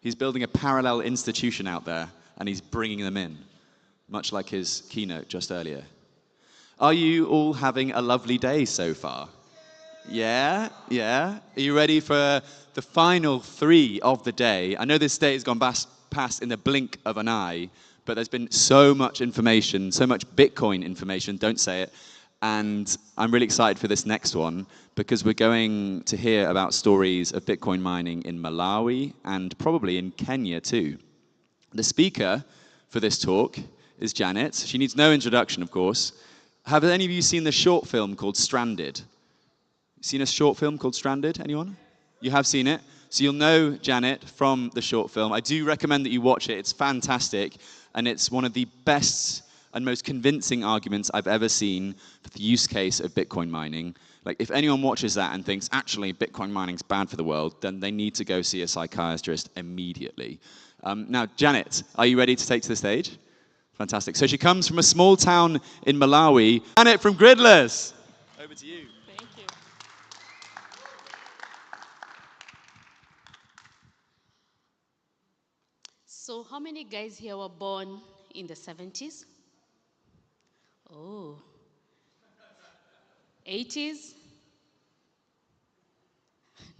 He's building a parallel institution out there, and he's bringing them in, much like his keynote just earlier. Are you all having a lovely day so far? Yeah, yeah. Are you ready for the final 3 of the day? I know this day has gone past in the blink of an eye, but there's been so much information, so much Bitcoin information, don't say it, and I'm really excited for this next one because we're going to hear about stories of Bitcoin mining in Malawi and probably in Kenya too. The speaker for this talk is Janet. She needs no introduction, of course. Have any of you seen the short film called Stranded? Seen a short film called Stranded? Anyone? You have seen it? So you'll know Janet from the short film. I do recommend that you watch it. It's fantastic, and it's one of the best and most convincing arguments I've ever seen for the use case of Bitcoin mining. Like, if anyone watches that and thinks, actually, Bitcoin mining's bad for the world, then they need to go see a psychiatrist immediately. Now, Janet, are you ready to take to the stage? Fantastic. So she comes from a small town in Malawi. Janet from Gridless. Over to you. Thank you. So how many guys here were born in the 70s? Oh. 80s?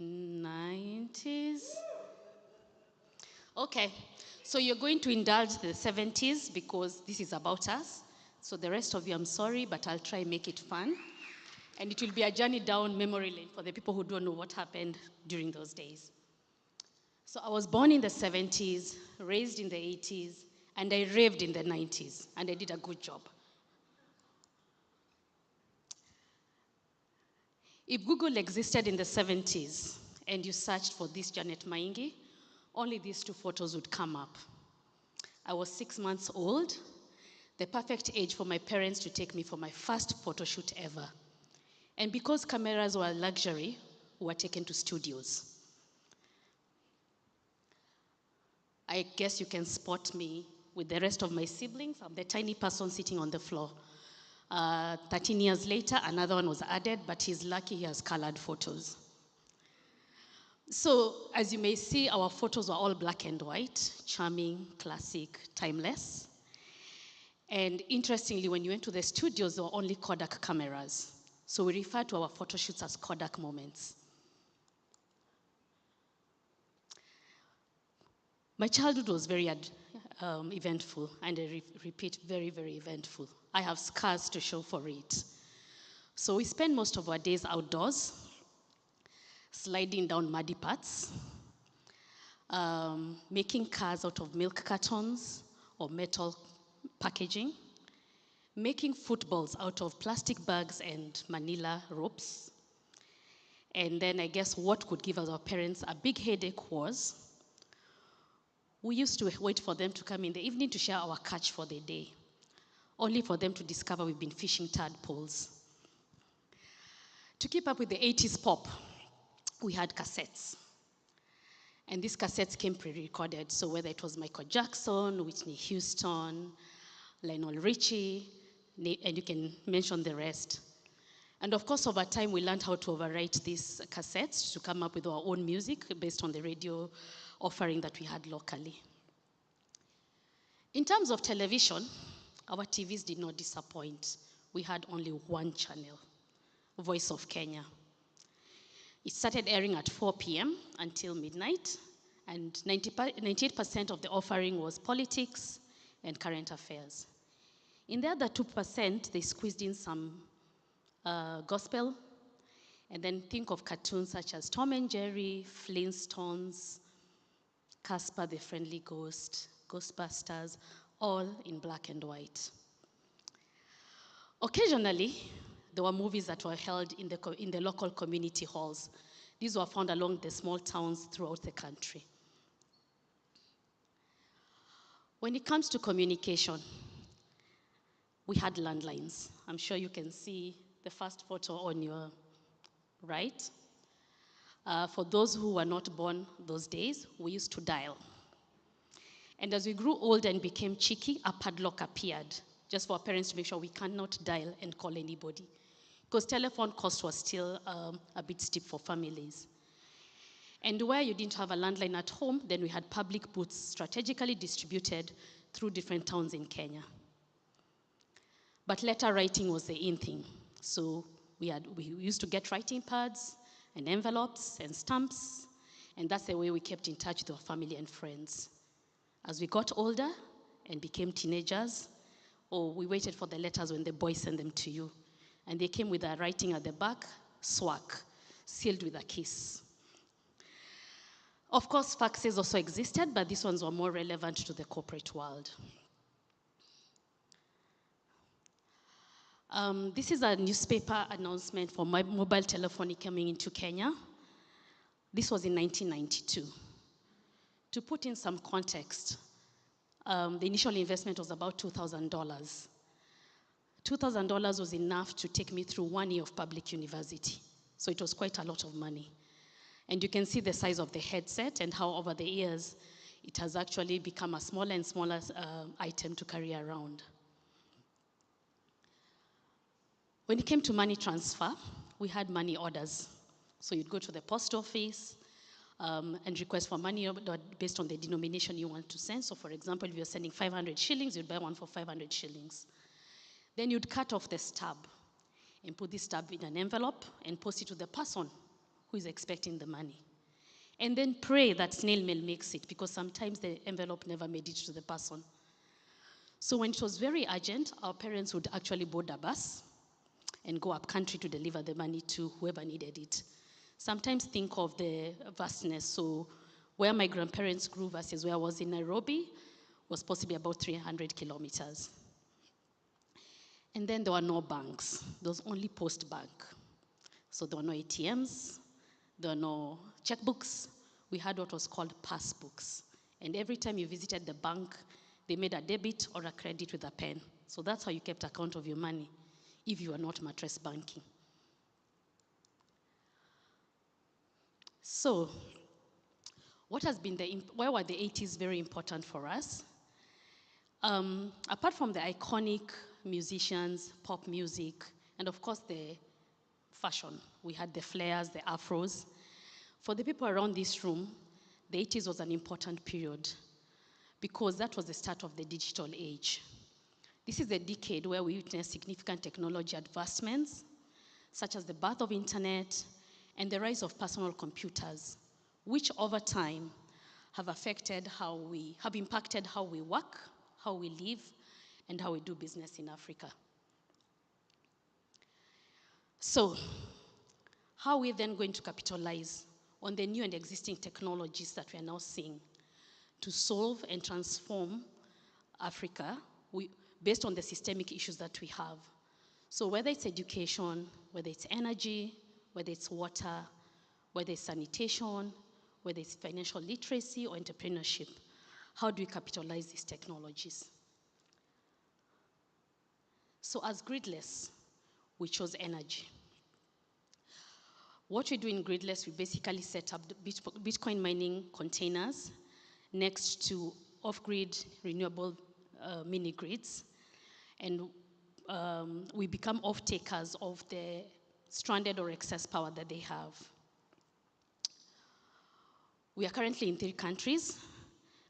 90s? Okay, so you're going to indulge the 70s because this is about us. So the rest of you, I'm sorry, but I'll try and make it fun. And it will be a journey down memory lane for the people who don't know what happened during those days. So I was born in the 70s, raised in the 80s, and I raved in the 90s, and I did a good job. If Google existed in the 70s and you searched for this Janet Maingi, only these 2 photos would come up. I was 6 months old, the perfect age for my parents to take me for my first photo shoot ever. And because cameras were a luxury, we were taken to studios. I guess you can spot me with the rest of my siblings. I'm the tiny person sitting on the floor. 13 years later, another one was added, but he's lucky he has colored photos. So, as you may see, our photos were all black and white, charming, classic, timeless. And interestingly, when you went to the studios, there were only Kodak cameras. So we refer to our photo shoots as Kodak moments. My childhood was very eventful, and I repeat, very, very eventful. I have scars to show for it. So we spend most of our days outdoors, sliding down muddy paths, making cars out of milk cartons or metal packaging, making footballs out of plastic bags and manila ropes. And then I guess what could give us our parents a big headache was we used to wait for them to come in the evening to share our catch for the day, only for them to discover we've been fishing tadpoles. To keep up with the 80s pop, we had cassettes. And these cassettes came pre-recorded, so whether it was Michael Jackson, Whitney Houston, Lionel Richie, and you can mention the rest. And of course, over time, we learned how to overwrite these cassettes to come up with our own music based on the radio offering that we had locally. In terms of television, our TVs did not disappoint. We had only one channel, Voice of Kenya. It started airing at 4 p.m. until midnight, and 98% of the offering was politics and current affairs. In the other 2%, they squeezed in some gospel, and then think of cartoons such as Tom and Jerry, Flintstones, Casper the Friendly Ghost, Ghostbusters, all in black and white. Occasionally, there were movies that were held in the local community halls. These were found along the small towns throughout the country. When it comes to communication, we had landlines. I'm sure you can see the first photo on your right. For those who were not born those days, we used to dial. And as we grew old and became cheeky, a padlock appeared, just for our parents to make sure we cannot dial and call anybody, because telephone cost was still a bit steep for families. And where you didn't have a landline at home, then we had public booths strategically distributed through different towns in Kenya. But letter writing was the in thing. So we used to get writing pads and envelopes and stamps, and that's the way we kept in touch with our family and friends. As we got older and became teenagers, we waited for the letters when the boys sent them to you. And they came with a writing at the back, SWAC, sealed with a kiss. Of course, faxes also existed, but these ones were more relevant to the corporate world. This is a newspaper announcement for mobile telephony coming into Kenya. This was in 1992. To put in some context, the initial investment was about $2,000. $2,000 was enough to take me through 1 year of public university. So it was quite a lot of money. And you can see the size of the headset and how over the years, it has actually become a smaller and smaller item to carry around. When it came to money transfer, we had money orders. So you'd go to the post office and request for money order based on the denomination you want to send. So for example, if you're sending 500 shillings, you'd buy one for 500 shillings. Then you'd cut off the stub and put this stub in an envelope and post it to the person who is expecting the money. And then pray that snail mail makes it, because sometimes the envelope never made it to the person. So when it was very urgent, our parents would actually board a bus and go up country to deliver the money to whoever needed it. Sometimes think of the vastness. So where my grandparents grew versus where I was in Nairobi was possibly about 300 kilometers. And then there were no banks. There was only Post Bank. So there were no ATMs. There were no checkbooks. We had what was called passbooks. And every time you visited the bank, they made a debit or a credit with a pen. So that's how you kept account of your money, if you are not mattress banking. So, why were the 80s very important for us? Apart from the iconic musicians, pop music, and of course the fashion, we had the flares, the afros. For the people around this room, the 80s was an important period because that was the start of the digital age. This is a decade where we witnessed significant technology advancements, such as the birth of internet and the rise of personal computers, which over time have impacted how we work, how we live, and how we do business in Africa. So, how are we then going to capitalize on the new and existing technologies that we are now seeing to solve and transform Africa based on the systemic issues that we have? So whether it's education, whether it's energy, whether it's water, whether it's sanitation, whether it's financial literacy or entrepreneurship, how do we capitalize these technologies? So as Gridless, we chose energy. What we do in Gridless, we basically set up the Bitcoin mining containers next to off-grid renewable mini-grids, and we become off-takers of the stranded or excess power that they have. We are currently in 3 countries,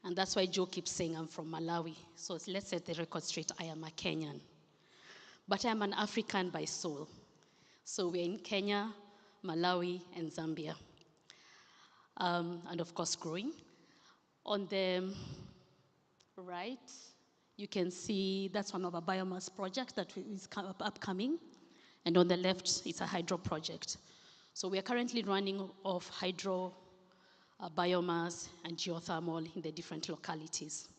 and that's why Joe keeps saying I'm from Malawi. So let's set the record straight, I am a Kenyan. But I'm an African by soul. So we're in Kenya, Malawi, and Zambia. And of course, growing. On the right, you can see that's one of our biomass projects that is upcoming. And on the left, it's a hydro project. So we are currently running off hydro, biomass, and geothermal in the different localities.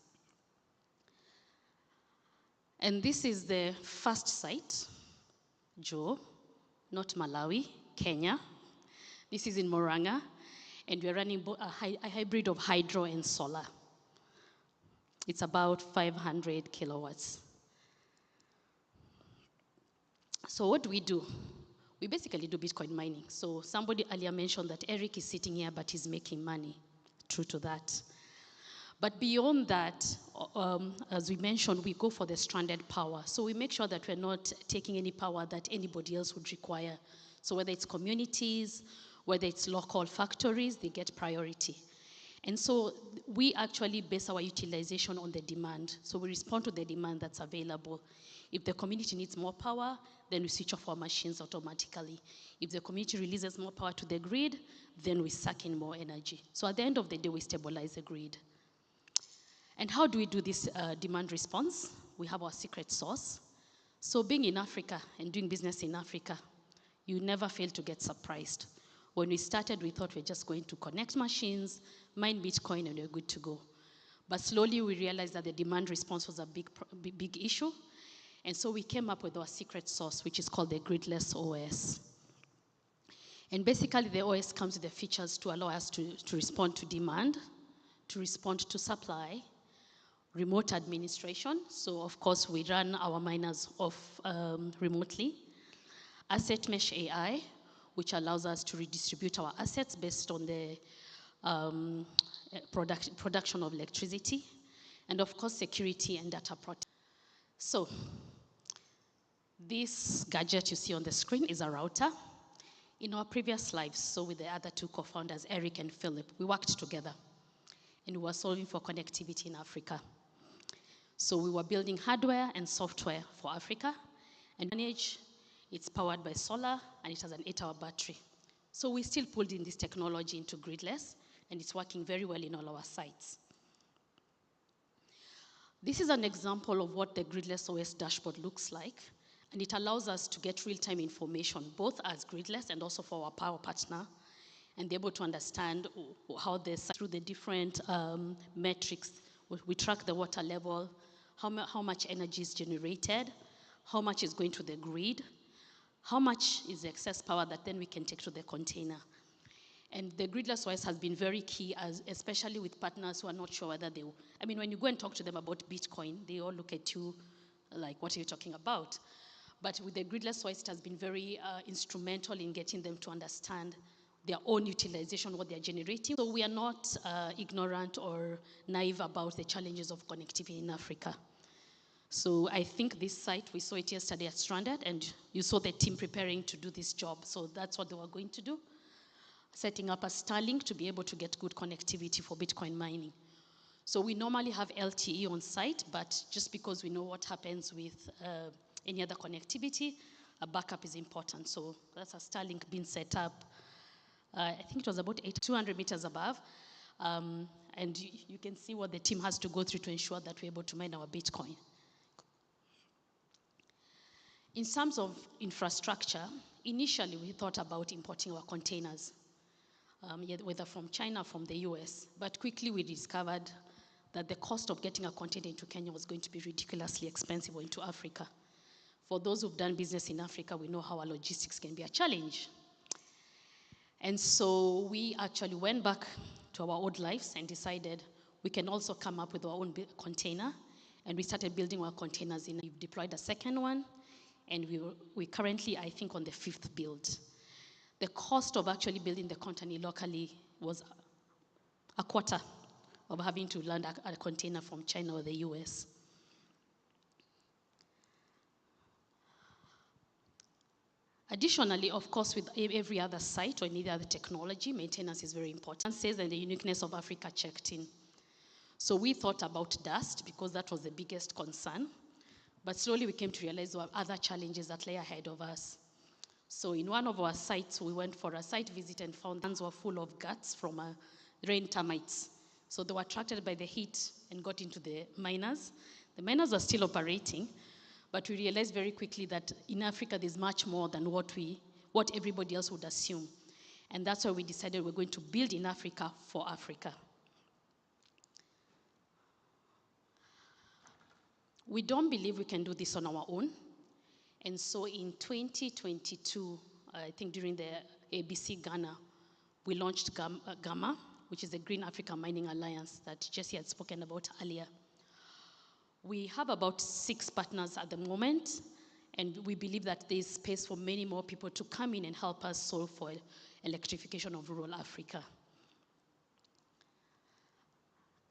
And this is the first site, Joe, not Malawi, Kenya. This is in Murang'a, and we're running a hybrid of hydro and solar. It's about 500 kilowatts. So what do? We basically do Bitcoin mining. So somebody earlier mentioned that Eric is sitting here, but he's making money. True to that. But beyond that, as we mentioned, we go for the stranded power. So we make sure that we're not taking any power that anybody else would require. So whether it's communities, Whether it's local factories, they get priority. And so we actually base our utilization on the demand. So we respond to the demand that's available. If the community needs more power, then we switch off our machines automatically. If the community releases more power to the grid, then we suck in more energy. So at the end of the day, we stabilize the grid. And how do we do this demand response? We have our secret sauce. So being in Africa and doing business in Africa, you never fail to get surprised. When we started, we thought we're just going to connect machines, mine Bitcoin, and we're good to go. But slowly we realized that the demand response was a big issue. And so we came up with our secret sauce, which is called the Gridless OS. And basically the OS comes with the features to allow us to respond to demand, to respond to supply, remote administration. So of course we run our miners off remotely. Asset mesh AI, which allows us to redistribute our assets based on the production of electricity, and of course security and data protection. So this gadget you see on the screen is a router. In our previous lives, so with the other two co-founders, Eric and Philip, we worked together and we were solving for connectivity in Africa. So we were building hardware and software for Africa and manage. It's powered by solar and it has an 8-hour battery. So we still pulled in this technology into Gridless and it's working very well in all our sites. This is an example of what the Gridless OS dashboard looks like, and it allows us to get real-time information, both as Gridless and also for our power partner, and be able to understand how they through the different metrics. We track the water level, how much energy is generated, how much is going to the grid, how much is the excess power that then we can take to the container. And the Gridless OS has been very key, especially with partners who are not sure whether they will. I mean, when you go and talk to them about Bitcoin, they all look at you like, what are you talking about? But with the Gridless OS, it has been very instrumental in getting them to understand their own utilization, what they're generating. So we are not ignorant or naive about the challenges of connectivity in Africa. So I think this site, we saw it yesterday at Stranded, and you saw the team preparing to do this job. So that's what they were going to do, setting up a Starlink to be able to get good connectivity for Bitcoin mining. So we normally have LTE on site, but just because we know what happens with any other connectivity, a backup is important. So that's a Starlink being set up. I think it was about 200 meters above. And you can see what the team has to go through to ensure that we're able to mine our Bitcoin. In terms of infrastructure, initially we thought about importing our containers, whether from China or from the US. But quickly we discovered that the cost of getting a container into Kenya was going to be ridiculously expensive, or into Africa. For those who've done business in Africa, we know how our logistics can be a challenge. And so we actually went back to our old lives and decided we can also come up with our own container. And we started building our containers. We've deployed a second one, and we currently, I think, on the 5th build. The cost of actually building the container locally was a quarter of having to land a container from China or the US. Additionally, of course, with every other site or any other technology, maintenance is very important. And the uniqueness of Africa checked in. So we thought about dust because that was the biggest concern. But slowly we came to realize there were other challenges that lay ahead of us. So in one of our sites, we went for a site visit and found hands were full of guts from rain termites. So they were attracted by the heat and got into the miners. The miners were still operating, but we realized very quickly that in Africa there's much more than what everybody else would assume. And that's why we decided we're going to build in Africa for Africa. We don't believe we can do this on our own. And so in 2022, I think during the ABC Ghana, we launched Gamma, which is the Green Africa Mining Alliance that Jesse had spoken about earlier. We have about 6 partners at the moment, and we believe that there's space for many more people to come in and help us solve for electrification of rural Africa.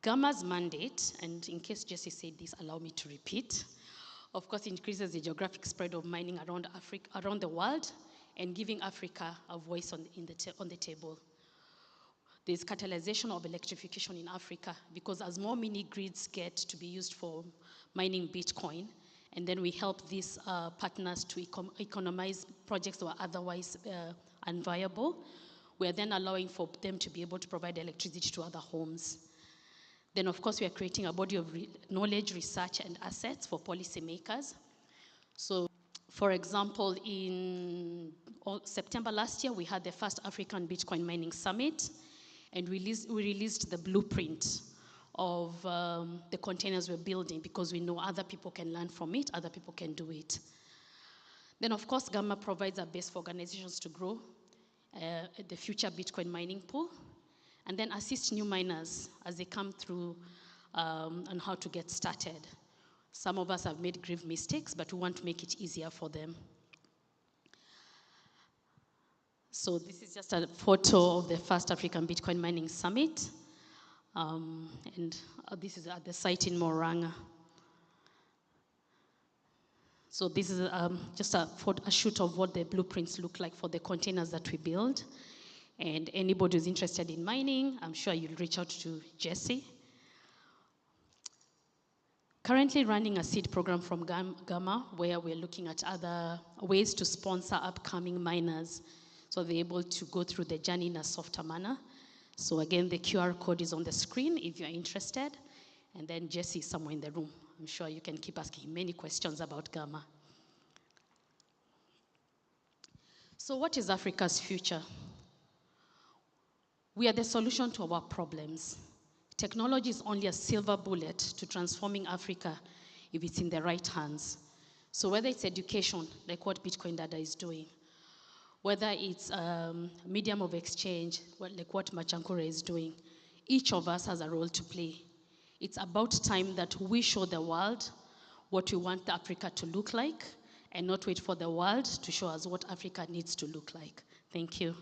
Gamma's mandate, and in case Jesse said this, allow me to repeat, of course increases the geographic spread of mining around Africa, around the world, and giving Africa a voice on the table. There's catalyzation of electrification in Africa, because as more mini grids get to be used for mining Bitcoin, and then we help these partners to economize projects that were otherwise unviable, we are then allowing for them to be able to provide electricity to other homes. Then, of course, we are creating a body of knowledge, research, and assets for policymakers. So, for example, in September last year, we had the first African Bitcoin Mining Summit, and we released the blueprint of the containers we're building, because we know other people can learn from it, other people can do it. Then, of course, Gamma provides a base for organizations to grow the future Bitcoin mining pool, and then assist new miners as they come through on how to get started. Some of us have made grave mistakes, but we want to make it easier for them. So this is just a photo of the first African Bitcoin Mining Summit. And this is at the site in Moranga. So this is just a shoot of what the blueprints look like for the containers that we build. And anybody who's interested in mining, I'm sure you'll reach out to Jesse. Currently running a seed program from Gamma, where we're looking at other ways to sponsor upcoming miners, so they're able to go through the journey in a softer manner. So again, the QR code is on the screen if you're interested. And then Jesse is somewhere in the room. I'm sure you can keep asking many questions about Gamma. So what is Africa's future? We are the solution to our problems. Technology is only a silver bullet to transforming Africa if it's in the right hands. So whether it's education, like what Bitcoin Data is doing, whether it's medium of exchange, like what Machankura is doing, each of us has a role to play. It's about time that we show the world what we want Africa to look like, and not wait for the world to show us what Africa needs to look like. Thank you.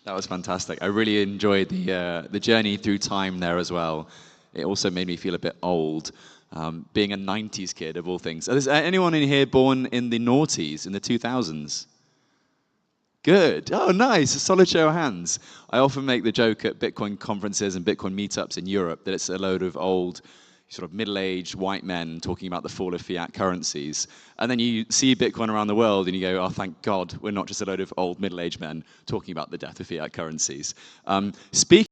That was fantastic. I really enjoyed the journey through time there as well. It also made me feel a bit old, being a 90s kid of all things. Is anyone in here born in the noughties, in the 2000s? Good. Oh, nice. A solid show of hands. I often make the joke at Bitcoin conferences and Bitcoin meetups in Europe that it's a load of old, sort of middle-aged white men talking about the fall of fiat currencies. And then you see Bitcoin around the world and you go, oh, thank God, we're not just a load of old middle-aged men talking about the death of fiat currencies. Speaking